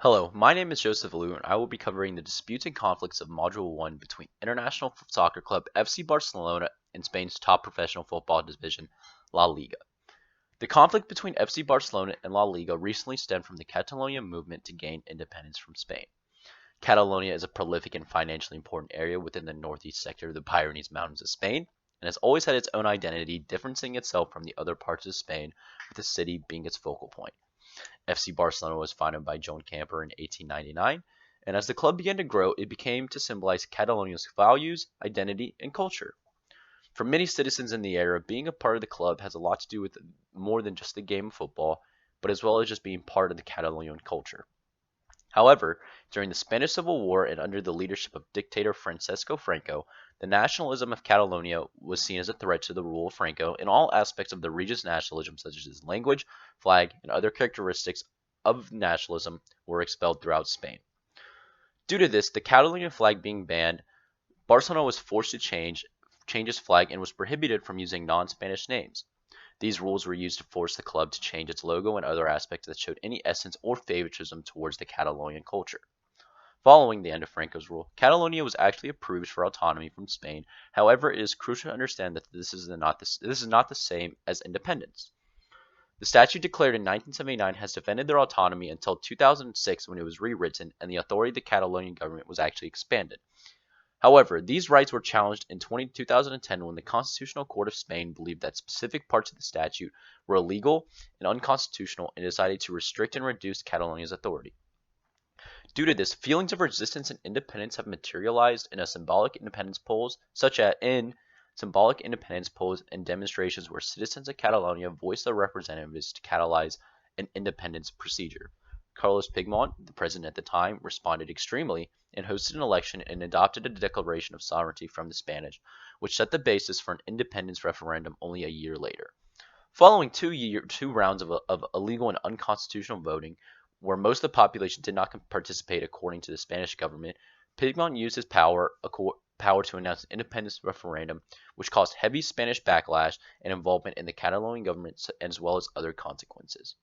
Hello, my name is Joseph Liu, and I will be covering the disputes and conflicts of Module 1 between International Soccer Club FC Barcelona and Spain's top professional football division, La Liga. The conflict between FC Barcelona and La Liga recently stemmed from the Catalonia movement to gain independence from Spain. Catalonia is a prolific and financially important area within the northeast sector of the Pyrenees Mountains of Spain, and has always had its own identity, differencing itself from the other parts of Spain, with the city being its focal point. FC Barcelona was founded by Joan Camper in 1899, and as the club began to grow, it became to symbolize Catalonia's values, identity, and culture. For many citizens in the area, being a part of the club has a lot to do with more than just the game of football, but as well as just being part of the Catalonian culture. However, during the Spanish Civil War and under the leadership of dictator Francisco Franco, the nationalism of Catalonia was seen as a threat to the rule of Franco in all aspects of the region's nationalism, such as its language, flag, and other characteristics of nationalism were expelled throughout Spain. Due to this, the Catalonian flag being banned, Barcelona was forced to change its flag and was prohibited from using non-Spanish names. These rules were used to force the club to change its logo and other aspects that showed any essence or favoritism towards the Catalonian culture. Following the end of Franco's rule, Catalonia was actually approved for autonomy from Spain. However, it is crucial to understand that this is not the same as independence. The statute declared in 1979 has defended their autonomy until 2006 when it was rewritten and the authority of the Catalonian government was actually expanded. However, these rights were challenged in 2010 when the Constitutional Court of Spain believed that specific parts of the statute were illegal and unconstitutional and decided to restrict and reduce Catalonia's authority. Due to this, feelings of resistance and independence have materialized in symbolic independence polls and demonstrations where citizens of Catalonia voiced their representatives to catalyze an independence procedure. Carlos Puigdemont, the president at the time, responded extremely and hosted an election and adopted a declaration of sovereignty from the Spanish, which set the basis for an independence referendum only a year later. Following two rounds of illegal and unconstitutional voting, where most of the population did not participate according to the Spanish government, Puigdemont used his power to announce an independence referendum, which caused heavy Spanish backlash and involvement in the Catalonian government as well as other consequences.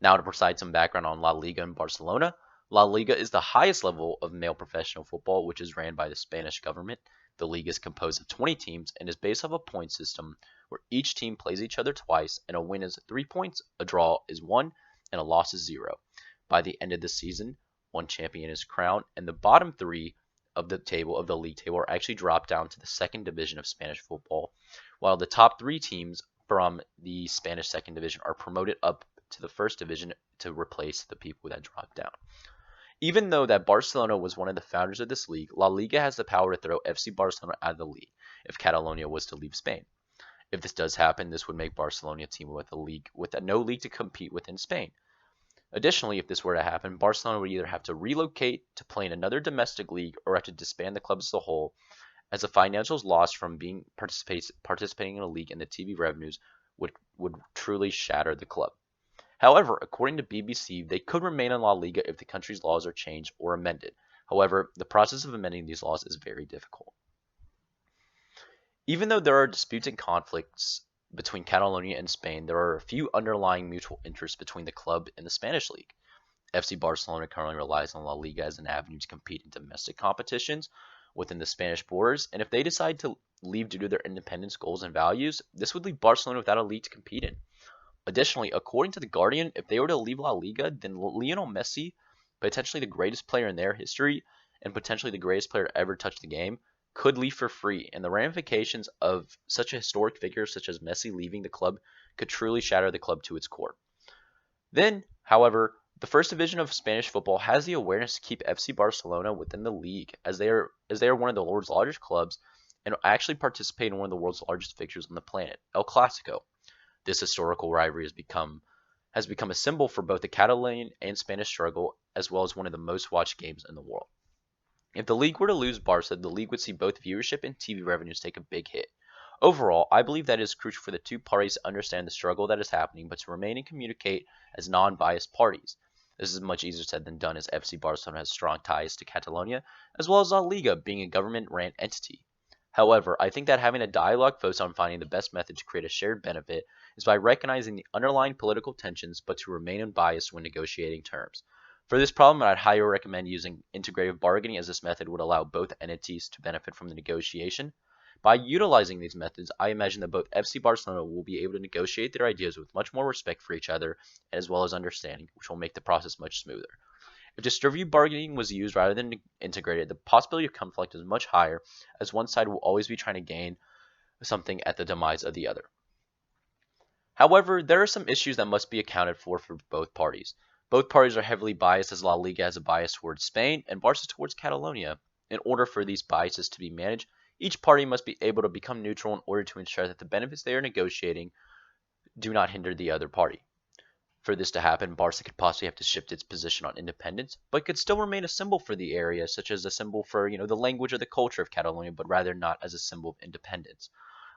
Now to provide some background on La Liga and Barcelona. La Liga is the highest level of male professional football, which is ran by the Spanish government. The league is composed of 20 teams and is based off a point system where each team plays each other twice, and a win is 3 points, a draw is 1, and a loss is 0. By the end of the season, one champion is crowned, and the bottom 3 of the league table are actually dropped down to the second division of Spanish football, while the top 3 teams from the Spanish second division are promoted up to the first division to replace the people that dropped down. Even though that Barcelona was one of the founders of this league, La Liga has the power to throw FC Barcelona out of the league if Catalonia was to leave Spain. If this does happen, this would make Barcelona a team with no league to compete with in Spain. Additionally, if this were to happen, Barcelona would either have to relocate to play in another domestic league or have to disband the club as a whole, as the financials lost from participating in a league and the TV revenues would truly shatter the club. However, according to BBC, they could remain in La Liga if the country's laws are changed or amended. However, the process of amending these laws is very difficult. Even though there are disputes and conflicts between Catalonia and Spain, there are a few underlying mutual interests between the club and the Spanish league. FC Barcelona currently relies on La Liga as an avenue to compete in domestic competitions within the Spanish borders, and if they decide to leave due to their independence goals and values, this would leave Barcelona without a league to compete in. Additionally, according to The Guardian, if they were to leave La Liga, then Lionel Messi, potentially the greatest player in their history and potentially the greatest player to ever touch the game, could leave for free, and the ramifications of such a historic figure such as Messi leaving the club could truly shatter the club to its core. Then, however, the first division of Spanish football has the awareness to keep FC Barcelona within the league, as they are one of the world's largest clubs and actually participate in one of the world's largest fixtures on the planet, El Clasico. This historical rivalry has become a symbol for both the Catalan and Spanish struggle, as well as one of the most watched games in the world. If the league were to lose Barca, the league would see both viewership and TV revenues take a big hit. Overall, I believe that it is crucial for the two parties to understand the struggle that is happening, but to remain and communicate as non-biased parties. This is much easier said than done, as FC Barcelona has strong ties to Catalonia, as well as La Liga being a government-ran entity. However, I think that having a dialogue focused on finding the best method to create a shared benefit is by recognizing the underlying political tensions but to remain unbiased when negotiating terms. For this problem, I'd highly recommend using integrative bargaining, as this method would allow both entities to benefit from the negotiation. By utilizing these methods, I imagine that both FC Barcelona will be able to negotiate their ideas with much more respect for each other as well as understanding, which will make the process much smoother. If distributed bargaining was used rather than integrated, the possibility of conflict is much higher, as one side will always be trying to gain something at the demise of the other. However, there are some issues that must be accounted for both parties. Both parties are heavily biased, as La Liga has a bias towards Spain and Barca towards Catalonia. In order for these biases to be managed, each party must be able to become neutral in order to ensure that the benefits they are negotiating do not hinder the other party. For this to happen, Barca could possibly have to shift its position on independence, but could still remain a symbol for the area, such as a symbol for, the language or the culture of Catalonia, but rather not as a symbol of independence.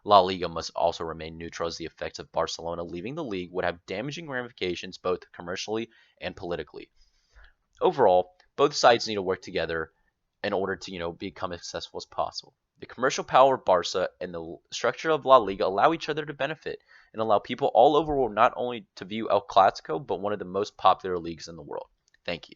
La Liga must also remain neutral, as the effects of Barcelona leaving the league would have damaging ramifications both commercially and politically. Overall, both sides need to work together in order to, become as successful as possible. The commercial power of Barca and the structure of La Liga allow each other to benefit and allow people all over the world not only to view El Clasico, but one of the most popular leagues in the world. Thank you.